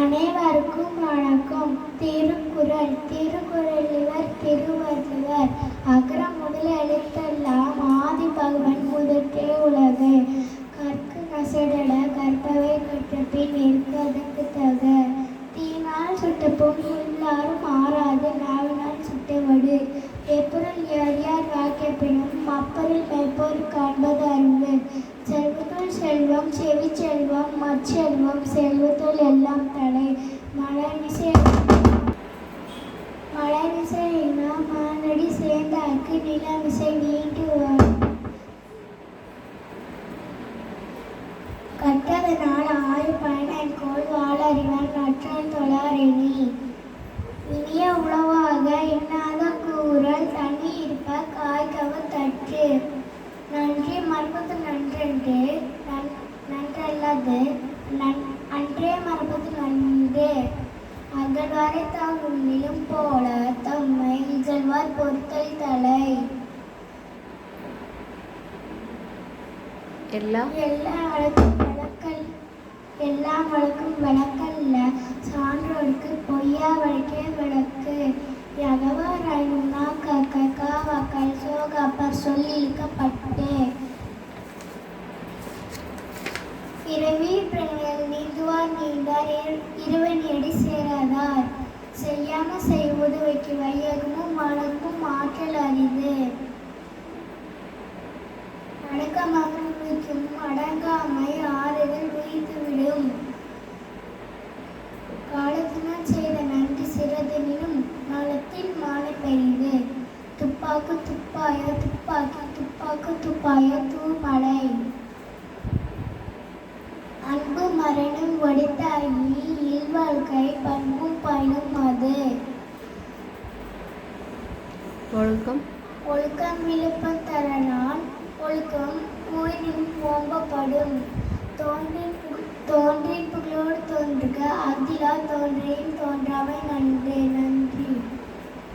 அனைவருக்கும் வணக்கம். திருக்குறள். திருக்குறளிவர் திருவள்ளுவர். அகர முதல எழுத்தெல்லாம் ஆதி பகவன் முதற்றே உலகு. கற்கு நசடல கற்பவை கற்றபின் நிற்கதற்கு தக. தீனால் சுட்டப்பும் உள்ளாரும் மாறாது நாவினால் சுட்டவடு. எப்பொருள் யார் யார் வாக்கியப்பினும் அப்பொருள் மெய்ப்பொருள் காண்பது அறிவு. செல்வத்துள் செல்வம் செவி செல்வம் மற்செல்வம் செல்வத்துள் எல்லாம் தலை. மலைமிசை மானடி சேர்ந்தார்க்கு நிலமிசை நீட்டுவார். கற்றதனால் ஆய பயனென்கொல் வாளறிவான் நற்றால் தொழாரெனி. இனிய உளவாக எண்ணாத கூறல் தனி இருப்ப காய்கவ தற்று. நன்றி மறப்பது நன்றென்று நன்றல்லது அன்றே மறப்பது நன்று. அகழ்வாரை தாம் உண்ணிலும் போல தம்மை இகழ்வார் பொறுத்தல் தலை. எல்லாம் வழக்கும் விளக்கல்ல சான்றோருக்கு பொய்யா வழக்கே விளக்கு. யகவாராயினும்னா காவாக்கள் சோகாப்பர் சொல்லிழுக்கப்பட்டு. பிறவி பிறவிகள் நீந்துவார் நீந்தார் இருவனடி சேராதார். செய்யாம செய்வது வைக்கு வையகமும் வழக்கும் ஆற்றல் அரிது. அடக்கமாக உழைக்கும் அடங்காமை ஆறுதல் உயிர்த்துவிடும். காலத்தினால் செய்த நன்றி சிறதெனினும் நலத்தின் மாலை பெரிது. துப்பாக்கு துப்பாய துப்பாக்கி துப்பாக்கு துப்பாய தூமலை. அன்பு மரணம் ஒடித்தாயி இல்வாழ்க்கை பண்பும் பயனும் அது. ஒழுக்கம் விழுப்பம் தரனால் ஒழுக்கம் உயிரின் ஓம்பப்படும். தோன்றின் புகழோடு தோன்றுக அகிலா தோன்றியும் தோன்றாமை நன்று.